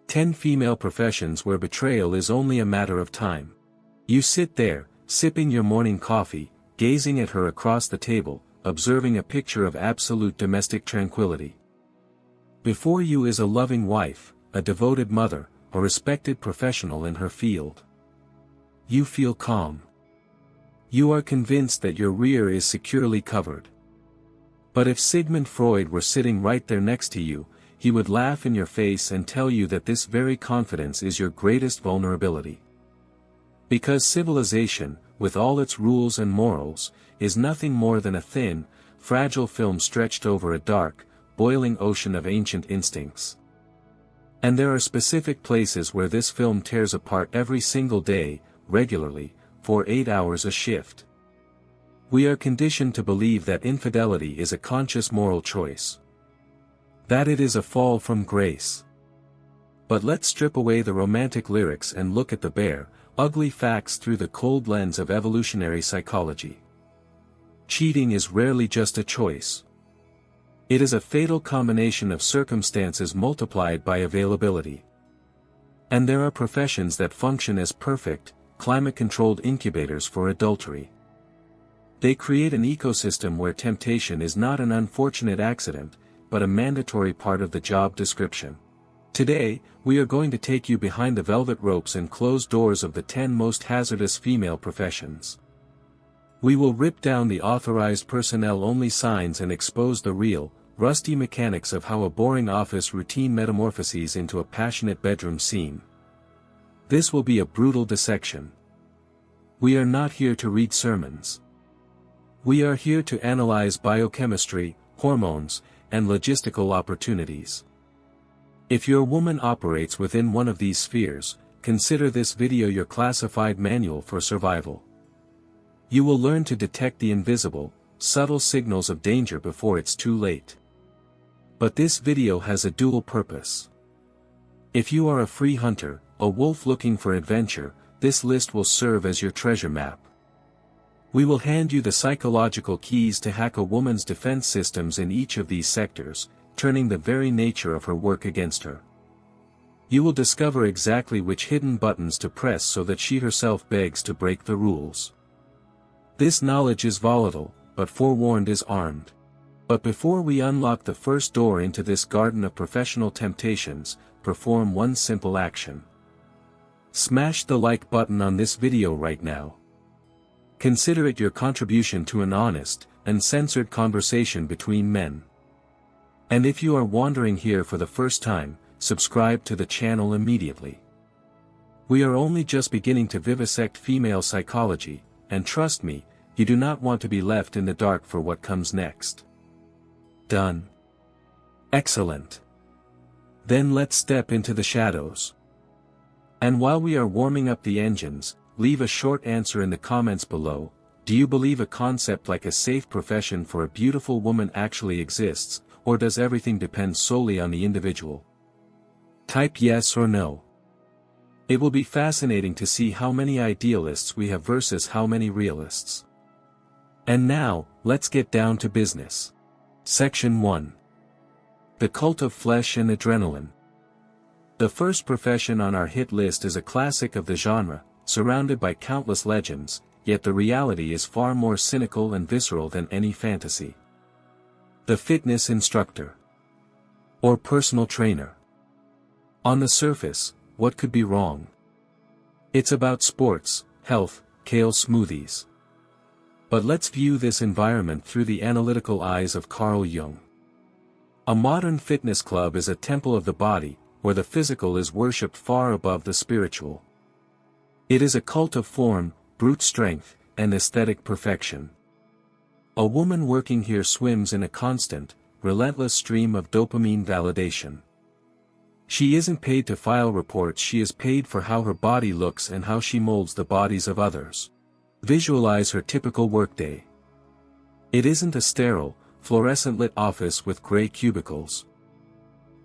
10 female professions where betrayal is only a matter of time. You sit there, sipping your morning coffee, gazing at her across the table, observing a picture of absolute domestic tranquility. Before you is a loving wife, a devoted mother, a respected professional in her field. You feel calm. You are convinced that your rear is securely covered. But if Sigmund Freud were sitting right there next to you, he would laugh in your face and tell you that this very confidence is your greatest vulnerability. Because civilization, with all its rules and morals, is nothing more than a thin, fragile film stretched over a dark, boiling ocean of ancient instincts. And there are specific places where this film tears apart every single day, regularly, for 8 hours a shift. We are conditioned to believe that infidelity is a conscious moral choice. That it is a fall from grace. But let's strip away the romantic lyrics and look at the bare, ugly facts through the cold lens of evolutionary psychology. Cheating is rarely just a choice. It is a fatal combination of circumstances multiplied by availability. And there are professions that function as perfect, climate-controlled incubators for adultery. They create an ecosystem where temptation is not an unfortunate accident, but a mandatory part of the job description. Today, we are going to take you behind the velvet ropes and closed doors of the 10 most hazardous female professions. We will rip down the authorized personnel-only signs and expose the real, rusty mechanics of how a boring office routine metamorphoses into a passionate bedroom scene. This will be a brutal dissection. We are not here to read sermons. We are here to analyze biochemistry, hormones, and logistical opportunities. If your woman operates within one of these spheres, consider this video your classified manual for survival. You will learn to detect the invisible, subtle signals of danger before it's too late. But this video has a dual purpose. If you are a free hunter, a wolf looking for adventure, this list will serve as your treasure map. We will hand you the psychological keys to hack a woman's defense systems in each of these sectors, turning the very nature of her work against her. You will discover exactly which hidden buttons to press so that she herself begs to break the rules. This knowledge is volatile, but forewarned is armed. But before we unlock the first door into this garden of professional temptations, perform one simple action. Smash the like button on this video right now. Consider it your contribution to an honest, uncensored conversation between men. And if you are wandering here for the first time, subscribe to the channel immediately. We are only just beginning to vivisect female psychology, and trust me, you do not want to be left in the dark for what comes next. Done? Excellent. Then let's step into the shadows. And while we are warming up the engines, leave a short answer in the comments below. Do you believe a concept like a safe profession for a beautiful woman actually exists, or does everything depend solely on the individual? Type yes or no. It will be fascinating to see how many idealists we have versus how many realists. And now, let's get down to business. Section 1. The Cult of Flesh and Adrenaline. The first profession on our hit list is a classic of the genre, surrounded by countless legends, yet the reality is far more cynical and visceral than any fantasy. The fitness instructor. Or personal trainer. On the surface, what could be wrong? It's about sports, health, kale smoothies. But let's view this environment through the analytical eyes of Carl Jung. A modern fitness club is a temple of the body, where the physical is worshipped far above the spiritual. It is a cult of form, brute strength, and aesthetic perfection. A woman working here swims in a constant, relentless stream of dopamine validation. She isn't paid to file reports, she is paid for how her body looks and how she molds the bodies of others. Visualize her typical workday. It isn't a sterile, fluorescent-lit office with gray cubicles.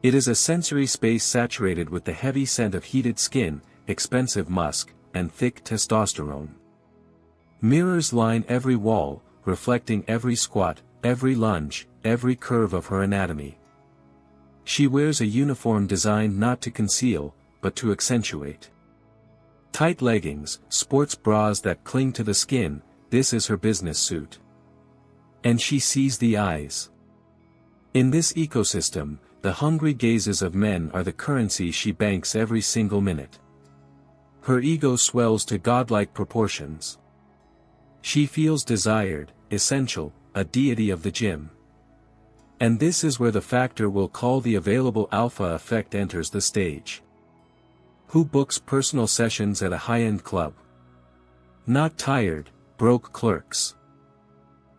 It is a sensory space saturated with the heavy scent of heated skin, expensive musk, and thick testosterone. Mirrors line every wall, reflecting every squat, every lunge, every curve of her anatomy. She wears a uniform designed not to conceal, but to accentuate. Tight leggings, sports bras that cling to the skin, this is her business suit. And she sees the eyes. In this ecosystem, the hungry gazes of men are the currency she banks every single minute. Her ego swells to godlike proportions. She feels desired, essential, a deity of the gym. And this is where the factor we'll call the available alpha effect enters the stage. Who books personal sessions at a high-end club? Not tired, broke clerks.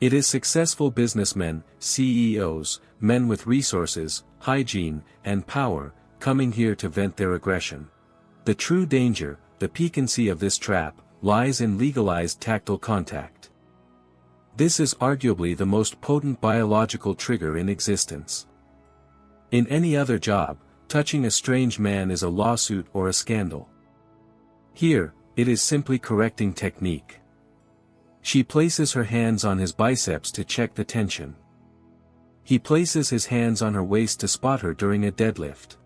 It is successful businessmen, CEOs, men with resources, hygiene, and power, coming here to vent their aggression. The true danger, the piquancy of this trap, lies in legalized tactile contact. This is arguably the most potent biological trigger in existence. In any other job, touching a strange man is a lawsuit or a scandal. Here, it is simply correcting technique. She places her hands on his biceps to check the tension. He places his hands on her waist to spot her during a deadlift.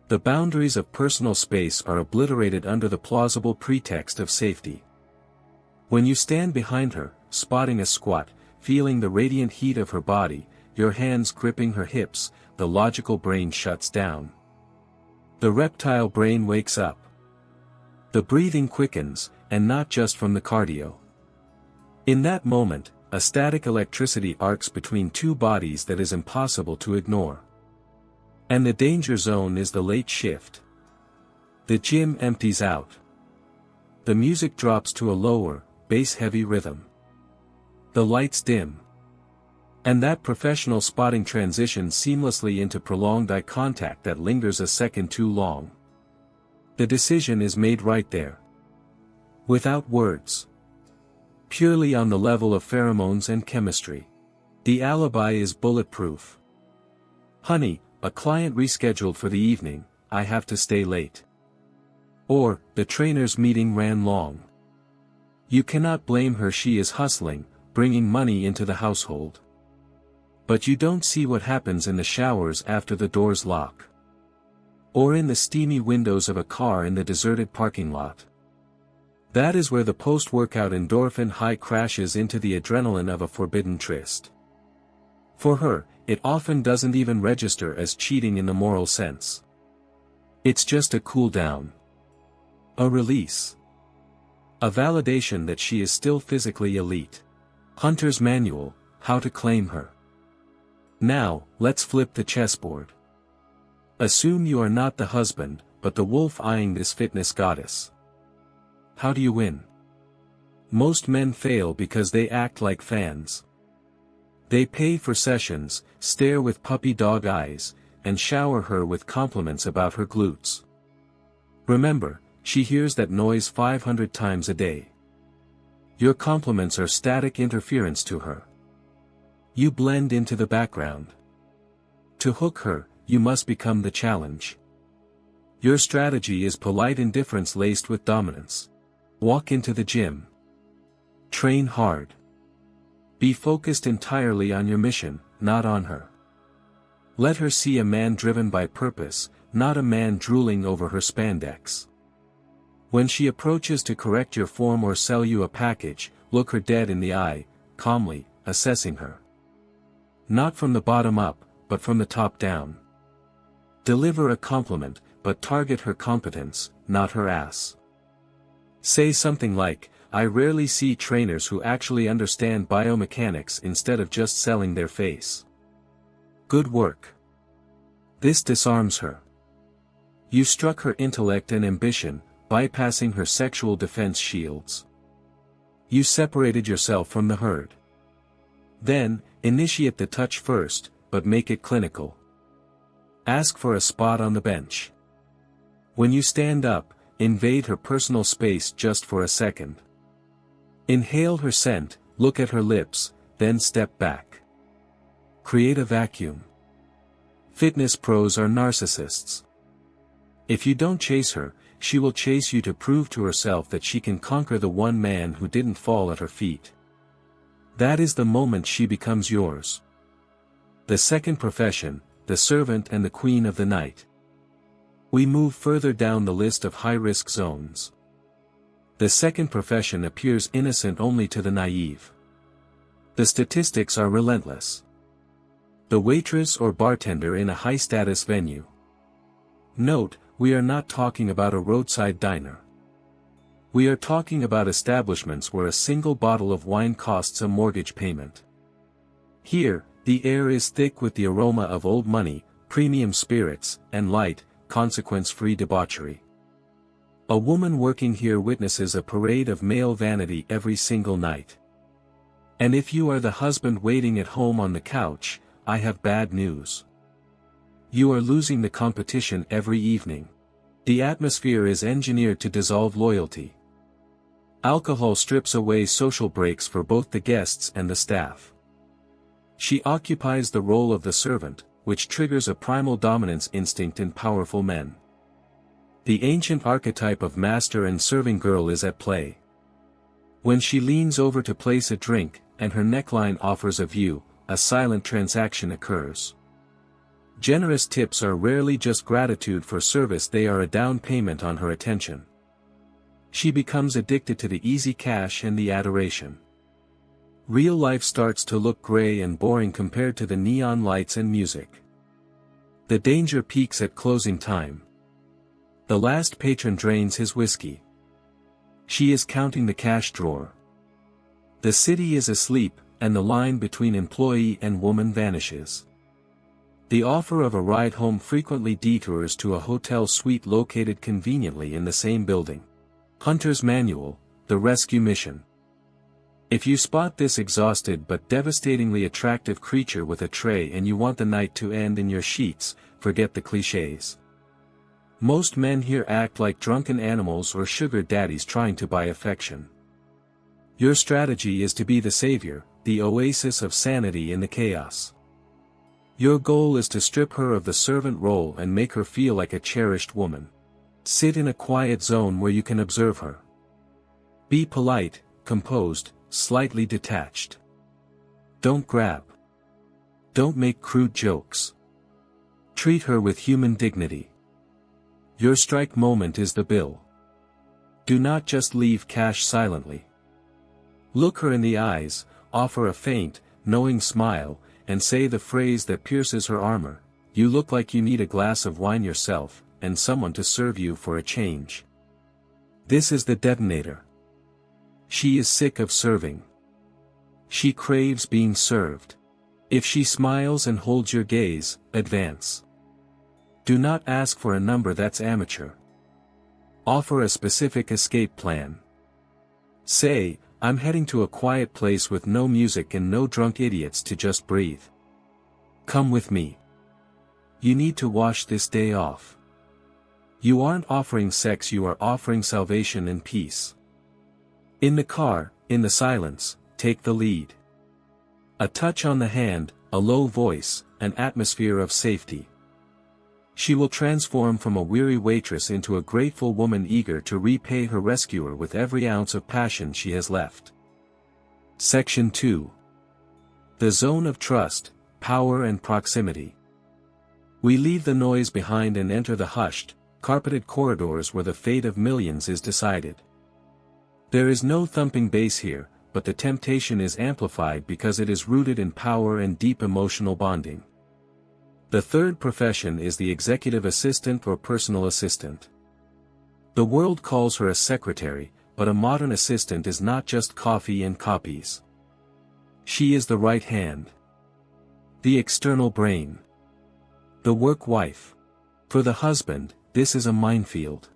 The boundaries of personal space are obliterated under the plausible pretext of safety. When you stand behind her, spotting a squat, feeling the radiant heat of her body, your hands gripping her hips, the logical brain shuts down. The reptile brain wakes up. The breathing quickens, and not just from the cardio. In that moment, a static electricity arcs between two bodies that is impossible to ignore. And the danger zone is the late shift. The gym empties out. The music drops to a lower, bass-heavy rhythm. The lights dim. And that professional spotting transitions seamlessly into prolonged eye contact that lingers a second too long. The decision is made right there. Without words. Purely on the level of pheromones and chemistry. The alibi is bulletproof. Honey, a client rescheduled for the evening, I have to stay late. Or, the trainer's meeting ran long. You cannot blame her, she is hustling, bringing money into the household. But you don't see what happens in the showers after the doors lock. Or in the steamy windows of a car in the deserted parking lot. That is where the post-workout endorphin high crashes into the adrenaline of a forbidden tryst. For her, it often doesn't even register as cheating in the moral sense. It's just a cool down. A release. A validation that she is still physically elite. Hunter's Manual, How to Claim Her. Now, let's flip the chessboard. Assume you are not the husband, but the wolf eyeing this fitness goddess. How do you win? Most men fail because they act like fans. They pay for sessions, stare with puppy dog eyes, and shower her with compliments about her glutes. Remember, she hears that noise 500 times a day. Your compliments are static interference to her. You blend into the background. To hook her, you must become the challenge. Your strategy is polite indifference laced with dominance. Walk into the gym. Train hard. Be focused entirely on your mission, not on her. Let her see a man driven by purpose, not a man drooling over her spandex. When she approaches to correct your form or sell you a package, look her dead in the eye, calmly, assessing her. Not from the bottom up, but from the top down. Deliver a compliment, but target her competence, not her ass. Say something like, I rarely see trainers who actually understand biomechanics instead of just selling their face. Good work. This disarms her. You struck her intellect and ambition, bypassing her sexual defense shields. You separated yourself from the herd. Then, initiate the touch first, but make it clinical. Ask for a spot on the bench. When you stand up, invade her personal space just for a second. Inhale her scent, look at her lips, then step back. Create a vacuum. Fitness pros are narcissists. If you don't chase her, she will chase you to prove to herself that she can conquer the one man who didn't fall at her feet. That is the moment she becomes yours. The second profession, the servant and the queen of the night. We move further down the list of high-risk zones. The second profession appears innocent only to the naive. The statistics are relentless. The waitress or bartender in a high-status venue. Note, we are not talking about a roadside diner. We are talking about establishments where a single bottle of wine costs a mortgage payment. Here, the air is thick with the aroma of old money, premium spirits, and light, consequence-free debauchery. A woman working here witnesses a parade of male vanity every single night. And if you are the husband waiting at home on the couch, I have bad news. You are losing the competition every evening. The atmosphere is engineered to dissolve loyalty. Alcohol strips away social breaks for both the guests and the staff. She occupies the role of the servant, which triggers a primal dominance instinct in powerful men. The ancient archetype of master and serving girl is at play. When she leans over to place a drink, and her neckline offers a view, a silent transaction occurs. Generous tips are rarely just gratitude for service, they are a down payment on her attention. She becomes addicted to the easy cash and the adoration. Real life starts to look gray and boring compared to the neon lights and music. The danger peaks at closing time. The last patron drains his whiskey. She is counting the cash drawer. The city is asleep, and the line between employee and woman vanishes. The offer of a ride home frequently detours to a hotel suite located conveniently in the same building. Hunter's Manual, the rescue mission. If you spot this exhausted but devastatingly attractive creature with a tray and you want the night to end in your sheets, forget the clichés. Most men here act like drunken animals or sugar daddies trying to buy affection. Your strategy is to be the savior, the oasis of sanity in the chaos. Your goal is to strip her of the servant role and make her feel like a cherished woman. Sit in a quiet zone where you can observe her. Be polite, composed, slightly detached. Don't grab. Don't make crude jokes. Treat her with human dignity. Your strike moment is the bill. Do not just leave cash silently. Look her in the eyes, offer a faint, knowing smile, and say the phrase that pierces her armor, "You look like you need a glass of wine yourself, and someone to serve you for a change." This is the detonator. She is sick of serving. She craves being served. If she smiles and holds your gaze, advance. Do not ask for a number that's amateur. Offer a specific escape plan. Say, "I'm heading to a quiet place with no music and no drunk idiots to just breathe. Come with me. You need to wash this day off." You aren't offering sex, you are offering salvation and peace. In the car, in the silence, take the lead. A touch on the hand, a low voice, an atmosphere of safety. She will transform from a weary waitress into a grateful woman eager to repay her rescuer with every ounce of passion she has left. Section 2. The Zone of Trust, Power and Proximity. We leave the noise behind and enter the hushed, carpeted corridors where the fate of millions is decided. There is no thumping bass here, but the temptation is amplified because it is rooted in power and deep emotional bonding. The third profession is the executive assistant or personal assistant. The world calls her a secretary, but a modern assistant is not just coffee and copies. She is the right hand. The external brain. The work wife. For the husband, this is a minefield.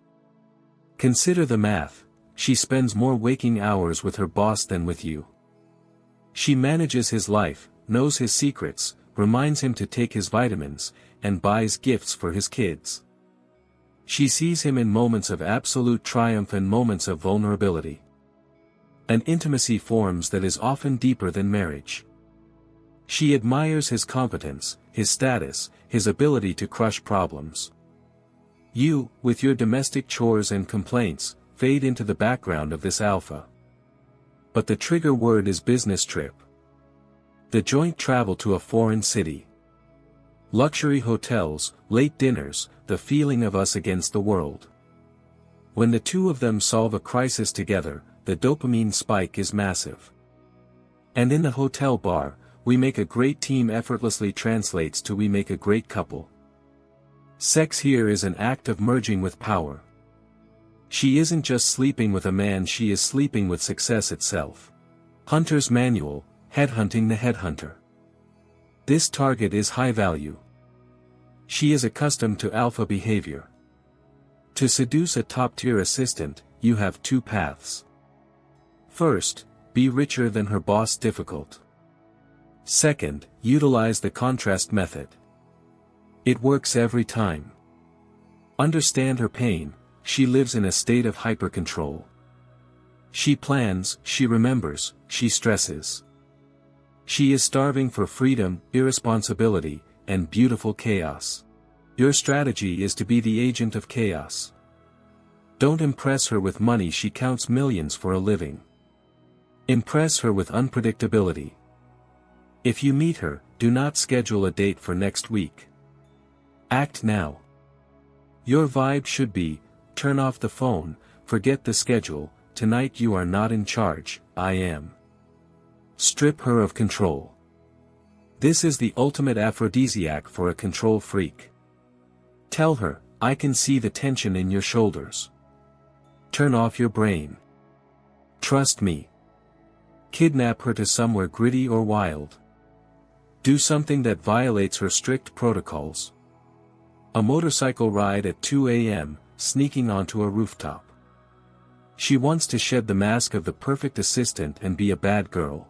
Consider the math. She spends more waking hours with her boss than with you. She manages his life, knows his secrets, reminds him to take his vitamins, and buys gifts for his kids. She sees him in moments of absolute triumph and moments of vulnerability. An intimacy forms that is often deeper than marriage. She admires his competence, his status, his ability to crush problems. You, with your domestic chores and complaints, fade into the background of this alpha. But the trigger word is business trip. The joint travel to a foreign city. Luxury hotels, late dinners, the feeling of us against the world. When the two of them solve a crisis together, the dopamine spike is massive. And in the hotel bar, we make a great team effortlessly translates to we make a great couple. Sex here is an act of merging with power. She isn't just sleeping with a man, she is sleeping with success itself. Hunter's Manual, Headhunting the Headhunter. This target is high value. She is accustomed to alpha behavior. To seduce a top-tier assistant, you have two paths. First, be richer than her boss. Difficult. Second, utilize the contrast method. It works every time. Understand her pain. She lives in a state of hypercontrol. She plans, she remembers, she stresses. She is starving for freedom, irresponsibility, and beautiful chaos. Your strategy is to be the agent of chaos. Don't impress her with money, she counts millions for a living. Impress her with unpredictability. If you meet her, do not schedule a date for next week. Act now. Your vibe should be, turn off the phone, forget the schedule, tonight you are not in charge, I am. Strip her of control. This is the ultimate aphrodisiac for a control freak. Tell her, I can see the tension in your shoulders. Turn off your brain. Trust me. Kidnap her to somewhere gritty or wild. Do something that violates her strict protocols. A motorcycle ride at 2 a.m., sneaking onto a rooftop. She wants to shed the mask of the perfect assistant and be a bad girl.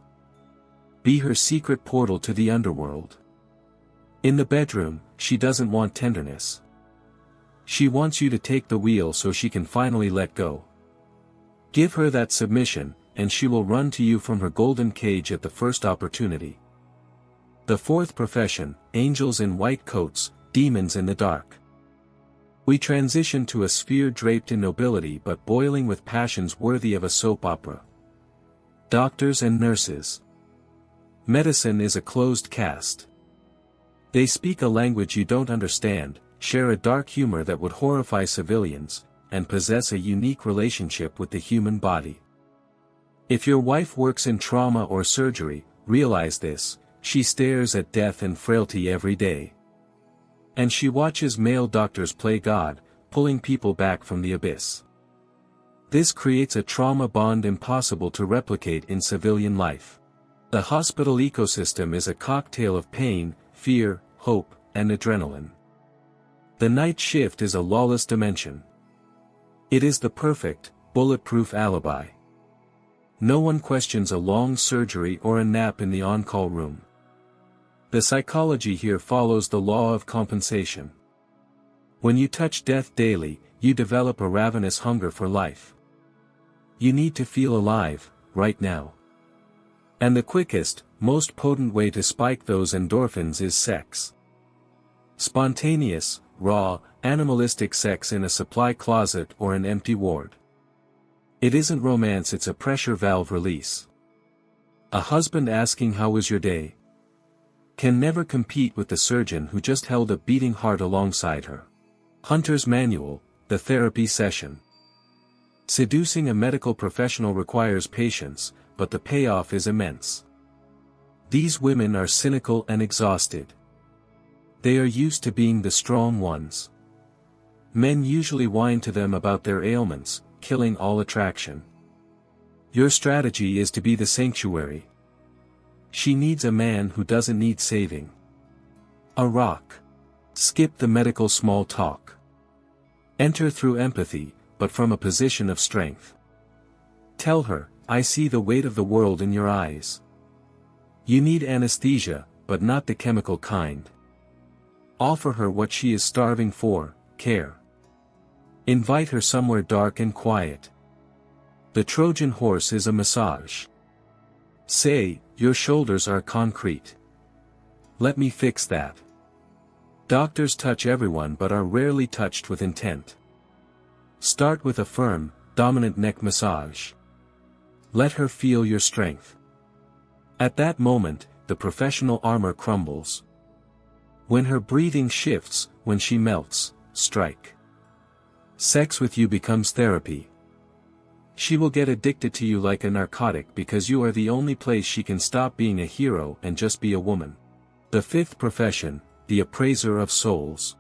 Be her secret portal to the underworld. In the bedroom, she doesn't want tenderness. She wants you to take the wheel so she can finally let go. Give her that submission, and she will run to you from her golden cage at the first opportunity. The fourth profession, angels in white coats, demons in the dark. We transition to a sphere draped in nobility but boiling with passions worthy of a soap opera. Doctors and nurses. Medicine is a closed caste. They speak a language you don't understand, share a dark humor that would horrify civilians, and possess a unique relationship with the human body. If your wife works in trauma or surgery, realize this, she stares at death and frailty every day. And she watches male doctors play God, pulling people back from the abyss. This creates a trauma bond impossible to replicate in civilian life. The hospital ecosystem is a cocktail of pain, fear, hope, and adrenaline. The night shift is a lawless dimension. It is the perfect, bulletproof alibi. No one questions a long surgery or a nap in the on-call room. The psychology here follows the law of compensation. When you touch death daily, you develop a ravenous hunger for life. You need to feel alive, right now. And the quickest, most potent way to spike those endorphins is sex. Spontaneous, raw, animalistic sex in a supply closet or an empty ward. It isn't romance, it's a pressure valve release. A husband asking how was your day? Can never compete with the surgeon who just held a beating heart alongside her. Hunter's Manual, the therapy session. Seducing a medical professional requires patience, but the payoff is immense. These women are cynical and exhausted. They are used to being the strong ones. Men usually whine to them about their ailments, killing all attraction. Your strategy is to be the sanctuary. She needs a man who doesn't need saving. A rock. Skip the medical small talk. Enter through empathy, but from a position of strength. Tell her, I see the weight of the world in your eyes. You need anesthesia, but not the chemical kind. Offer her what she is starving for, care. Invite her somewhere dark and quiet. The Trojan horse is a massage. Say, your shoulders are concrete. Let me fix that. Doctors touch everyone but are rarely touched with intent. Start with a firm, dominant neck massage. Let her feel your strength. At that moment, the professional armor crumbles. When her breathing shifts, when she melts, strike. Sex with you becomes therapy. She will get addicted to you like a narcotic because you are the only place she can stop being a hero and just be a woman. The fifth profession, the appraiser of souls.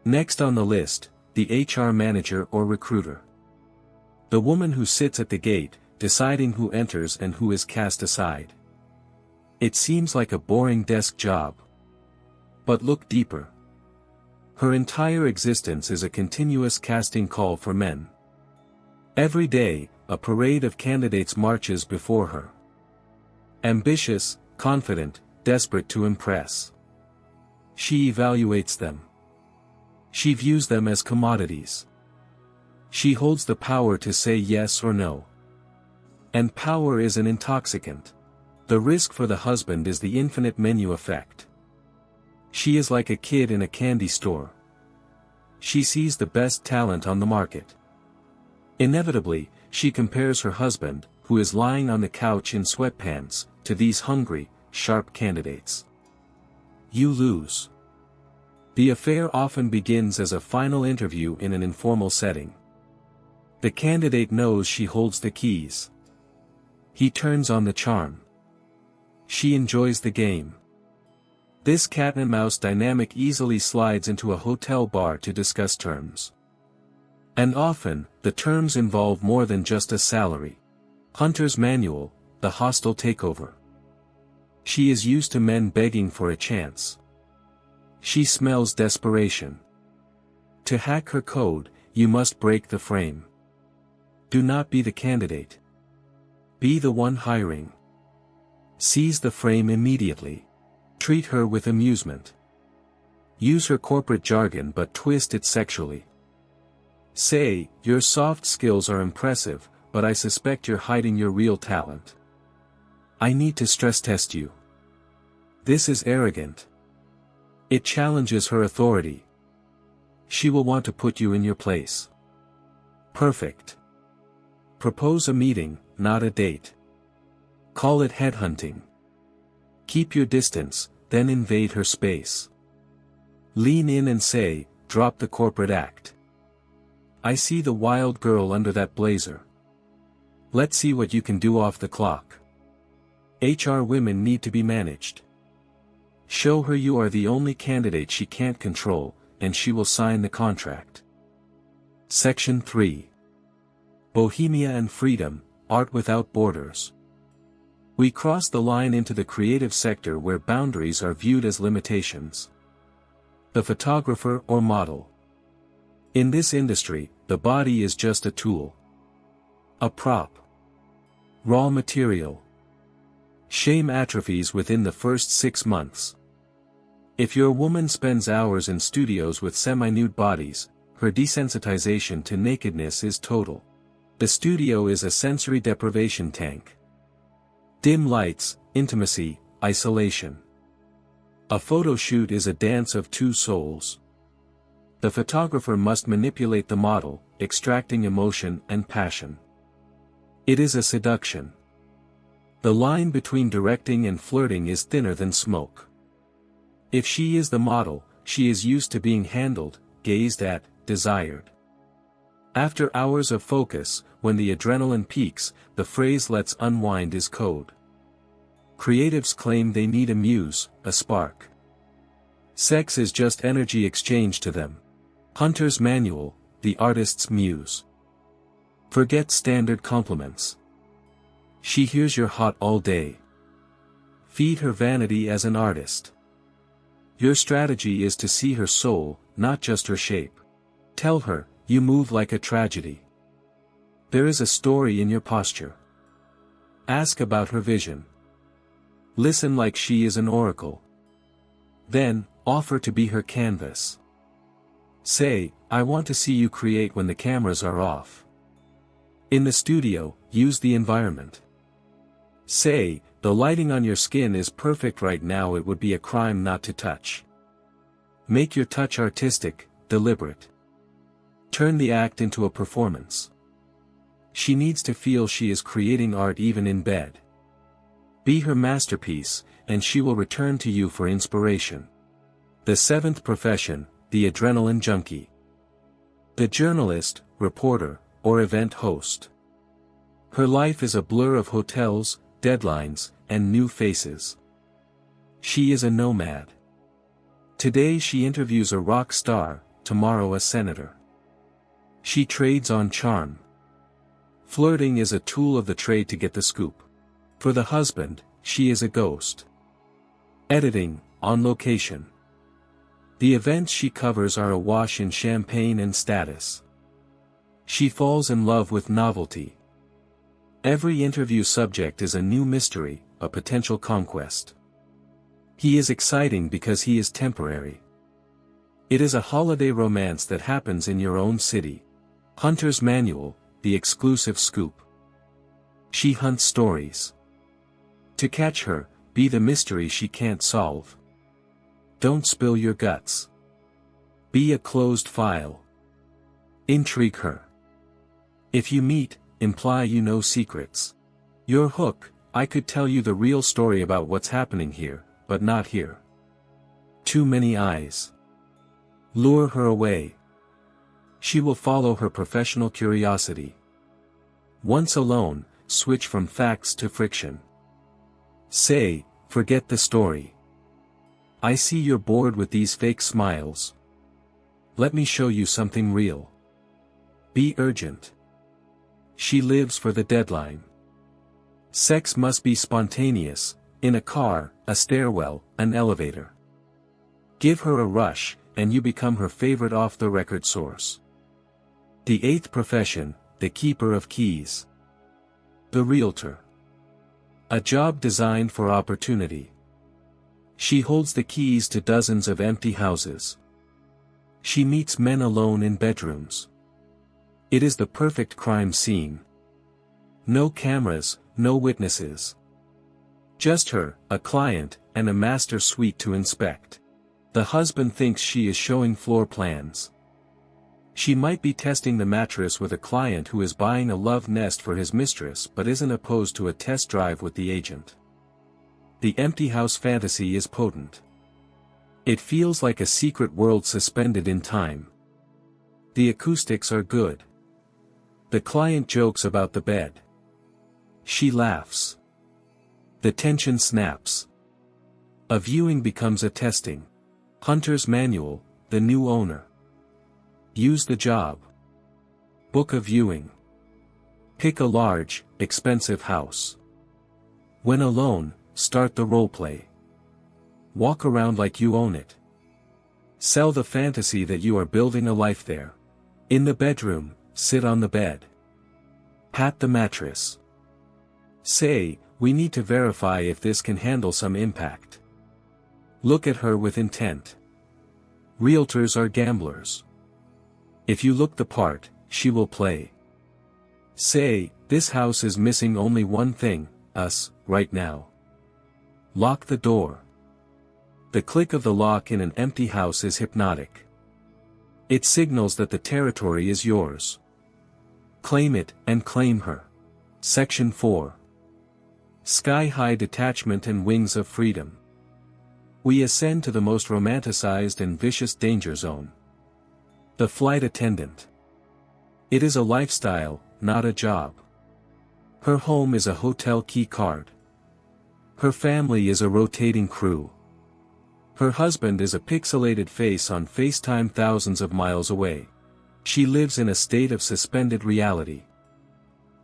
Next on the list, the HR manager or recruiter. The woman who sits at the gate, deciding who enters and who is cast aside. It seems like a boring desk job. But look deeper. Her entire existence is a continuous casting call for men. Every day, a parade of candidates marches before her. Ambitious, confident, desperate to impress. She evaluates them. She views them as commodities. She holds the power to say yes or no. And power is an intoxicant. The risk for the husband is the infinite menu effect. She is like a kid in a candy store. She sees the best talent on the market. Inevitably, she compares her husband, who is lying on the couch in sweatpants, to these hungry, sharp candidates. You lose. The affair often begins as a final interview in an informal setting. The candidate knows she holds the keys. He turns on the charm. She enjoys the game. This cat-and-mouse dynamic easily slides into a hotel bar to discuss terms. And often, the terms involve more than just a salary. Hunter's manual, the hostile takeover. She is used to men begging for a chance. She smells desperation. To hack her code, you must break the frame. Do not be the candidate. Be the one hiring. Seize the frame immediately. Treat her with amusement. Use her corporate jargon but twist it sexually. Say, your soft skills are impressive, but I suspect you're hiding your real talent. I need to stress test you. This is arrogant. It challenges her authority. She will want to put you in your place. Perfect. Propose a meeting, not a date. Call it headhunting. Keep your distance, then invade her space. Lean in and say, drop the corporate act. I see the wild girl under that blazer. Let's see what you can do off the clock. HR women need to be managed. Show her you are the only candidate she can't control, and she will sign the contract. Section 3. Bohemia and freedom, art without borders. We cross the line into the creative sector where boundaries are viewed as limitations. The photographer or model. In this industry, the body is just a tool. A prop. Raw material. Shame atrophies within the first 6 months. If your woman spends hours in studios with semi-nude bodies, her desensitization to nakedness is total. The studio is a sensory deprivation tank. Dim lights, intimacy, isolation. A photo shoot is a dance of two souls. The photographer must manipulate the model, extracting emotion and passion. It is a seduction. The line between directing and flirting is thinner than smoke. If she is the model, she is used to being handled, gazed at, desired. After hours of focus, when the adrenaline peaks, the phrase "let's unwind" is code. Creatives claim they need a muse, a spark. Sex is just energy exchange to them. Hunter's manual, the artist's muse. Forget standard compliments. She hears you're hot all day. Feed her vanity as an artist. Your strategy is to see her soul, not just her shape. Tell her, you move like a tragedy. There is a story in your posture. Ask about her vision. Listen like she is an oracle. Then, offer to be her canvas. Say, I want to see you create when the cameras are off. In the studio, use the environment. Say, the lighting on your skin is perfect right now, it would be a crime not to touch. Make your touch artistic, deliberate. Turn the act into a performance. She needs to feel she is creating art even in bed. Be her masterpiece, and she will return to you for inspiration. The seventh profession, the adrenaline junkie. The journalist, reporter, or event host. Her life is a blur of hotels, deadlines, and new faces. She is a nomad. Today she interviews a rock star, tomorrow a senator. She trades on charm. Flirting is a tool of the trade to get the scoop. For the husband, she is a ghost. Editing, on location. The events she covers are awash in champagne and status. She falls in love with novelty. Every interview subject is a new mystery, a potential conquest. He is exciting because he is temporary. It is a holiday romance that happens in your own city. Hunter's Manual, the exclusive scoop. She hunts stories. To catch her, be the mystery she can't solve. Don't spill your guts. Be a closed file. Intrigue her. If you meet, imply you know secrets. Your hook, I could tell you the real story about what's happening here, but not here. Too many eyes. Lure her away. She will follow her professional curiosity. Once alone, switch from facts to friction. Say, forget the story. I see you're bored with these fake smiles. Let me show you something real. Be urgent. She lives for the deadline. Sex must be spontaneous, in a car, a stairwell, an elevator. Give her a rush, and you become her favorite off-the-record source. The eighth profession, the keeper of keys. The realtor. A job designed for opportunity. She holds the keys to dozens of empty houses. She meets men alone in bedrooms. It is the perfect crime scene. No cameras, no witnesses. Just her, a client, and a master suite to inspect. The husband thinks she is showing floor plans. She might be testing the mattress with a client who is buying a love nest for his mistress but isn't opposed to a test drive with the agent. The empty house fantasy is potent. It feels like a secret world suspended in time. The acoustics are good. The client jokes about the bed. She laughs. The tension snaps. A viewing becomes a testing. Hunter's Manual, the new owner. Use the job. Book a viewing. Pick a large, expensive house. When alone, start the roleplay. Walk around like you own it. Sell the fantasy that you are building a life there. In the bedroom, sit on the bed. Pat the mattress. Say, we need to verify if this can handle some impact. Look at her with intent. Realtors are gamblers. If you look the part, she will play. Say, this house is missing only one thing, us, right now. Lock the door. The click of the lock in an empty house is hypnotic. It signals that the territory is yours. Claim it, and claim her. Section 4. Sky-high detachment and wings of freedom. We ascend to the most romanticized and vicious danger zone. The flight attendant. It is a lifestyle, not a job. Her home is a hotel key card. Her family is a rotating crew. Her husband is a pixelated face on FaceTime thousands of miles away. She lives in a state of suspended reality.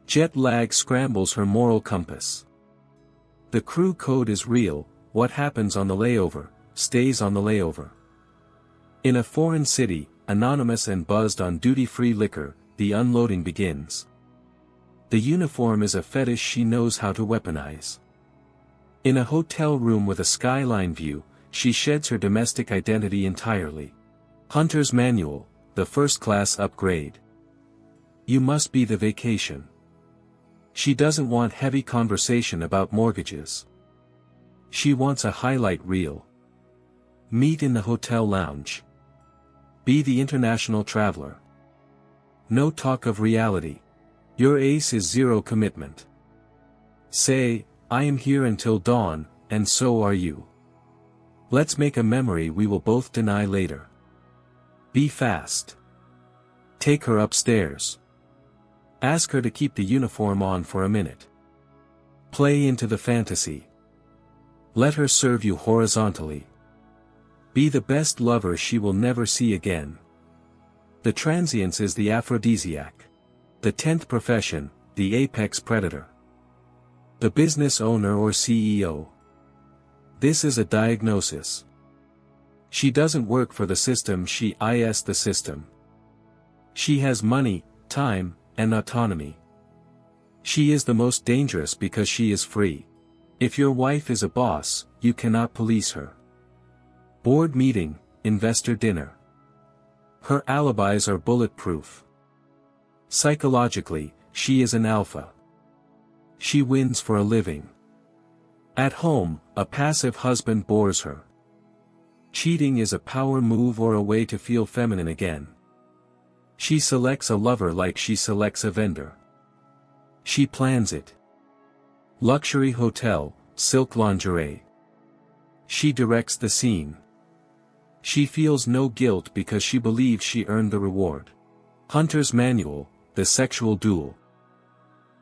Jet lag scrambles her moral compass. The crew code is real, what happens on the layover, stays on the layover. In a foreign city, anonymous and buzzed on duty-free liquor, the unloading begins. The uniform is a fetish she knows how to weaponize. In a hotel room with a skyline view, she sheds her domestic identity entirely. Hunter's Manual, the first-class upgrade. You must be the vacation. She doesn't want heavy conversation about mortgages. She wants a highlight reel. Meet in the hotel lounge. Be the international traveler. No talk of reality. Your ace is zero commitment. Say, I am here until dawn, and so are you. Let's make a memory we will both deny later. Be fast. Take her upstairs. Ask her to keep the uniform on for a minute. Play into the fantasy. Let her serve you horizontally. Be the best lover she will never see again. The transience is the aphrodisiac. The 10th profession, the apex predator. The business owner or CEO. This is a diagnosis. She doesn't work for the system, she is the system. She has money, time, and autonomy. She is the most dangerous because she is free. If your wife is a boss, you cannot police her. Board meeting, investor dinner. Her alibis are bulletproof. Psychologically, she is an alpha. She wins for a living. At home, a passive husband bores her. Cheating is a power move or a way to feel feminine again. She selects a lover like she selects a vendor. She plans it. Luxury hotel, silk lingerie. She directs the scene. She feels no guilt because she believes she earned the reward. Hunter's manual, the sexual duel.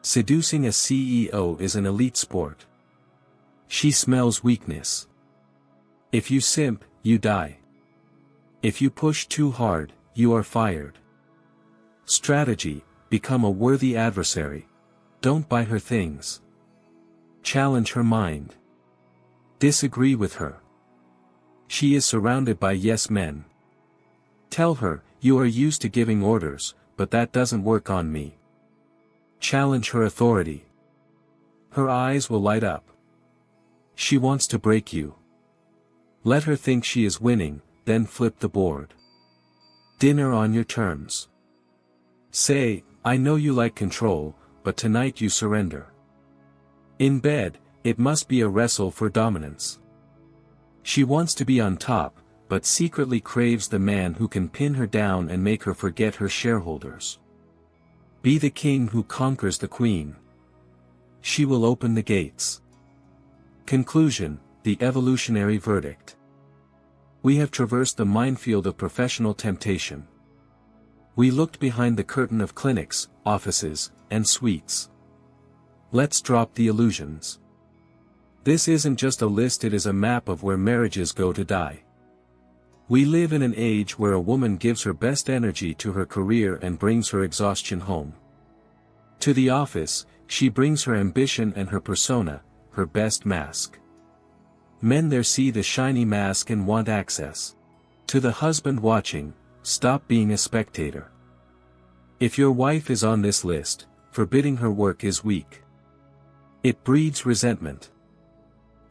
Seducing a CEO is an elite sport. She smells weakness. If you simp, you die. If you push too hard, you are fired. Strategy, become a worthy adversary. Don't buy her things. Challenge her mind. Disagree with her. She is surrounded by yes men. Tell her, you are used to giving orders, but that doesn't work on me. Challenge her authority. Her eyes will light up. She wants to break you. Let her think she is winning, then flip the board. Dinner on your terms. Say, I know you like control, but tonight you surrender. In bed, it must be a wrestle for dominance. She wants to be on top, but secretly craves the man who can pin her down and make her forget her shareholders. Be the king who conquers the queen. She will open the gates. Conclusion, the evolutionary verdict. We have traversed the minefield of professional temptation. We looked behind the curtain of clinics, offices, and suites. Let's drop the illusions. This isn't just a list, it is a map of where marriages go to die. We live in an age where a woman gives her best energy to her career and brings her exhaustion home. To the office, she brings her ambition and her persona, her best mask. Men there see the shiny mask and want access. To the husband watching, stop being a spectator. If your wife is on this list, forbidding her work is weak. It breeds resentment.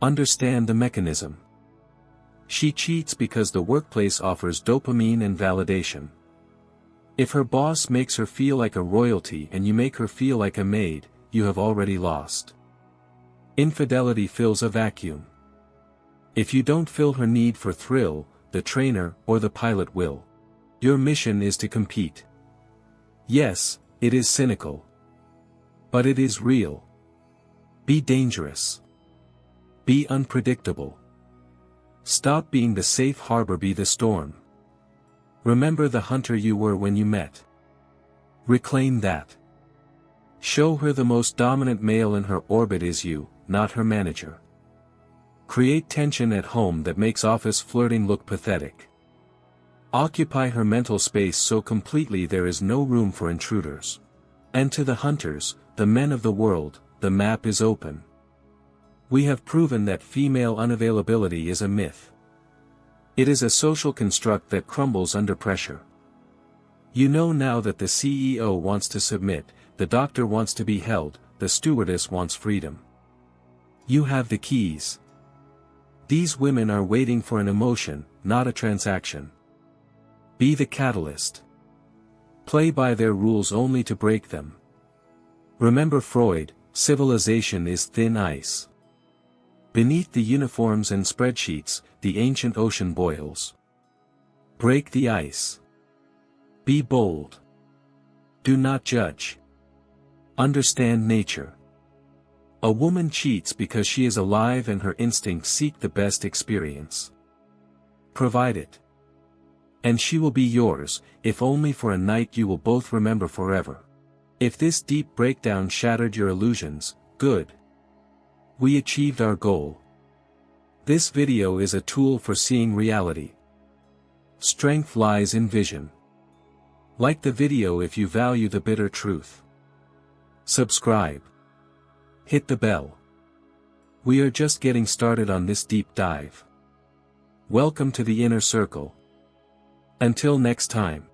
Understand the mechanism. She cheats because the workplace offers dopamine and validation. If her boss makes her feel like a royalty and you make her feel like a maid, you have already lost. Infidelity fills a vacuum. If you don't fill her need for thrill, the trainer or the pilot will. Your mission is to compete. Yes, it is cynical. But it is real. Be dangerous. Be unpredictable. Stop being the safe harbor, be the storm. Remember the hunter you were when you met. Reclaim that. Show her the most dominant male in her orbit is you, not her manager. Create tension at home that makes office flirting look pathetic. Occupy her mental space so completely there is no room for intruders. And to the hunters, the men of the world, the map is open. We have proven that female unavailability is a myth. It is a social construct that crumbles under pressure. You know now that the CEO wants to submit, the doctor wants to be held, the stewardess wants freedom. You have the keys. These women are waiting for an emotion, not a transaction. Be the catalyst. Play by their rules only to break them. Remember Freud, civilization is thin ice. Beneath the uniforms and spreadsheets, the ancient ocean boils. Break the ice. Be bold. Do not judge. Understand nature. A woman cheats because she is alive and her instincts seek the best experience. Provide it. And she will be yours, if only for a night you will both remember forever. If this deep breakdown shattered your illusions, good. We achieved our goal. This video is a tool for seeing reality. Strength lies in vision. Like the video if you value the bitter truth. Subscribe. Hit the bell. We are just getting started on this deep dive. Welcome to the inner circle. Until next time.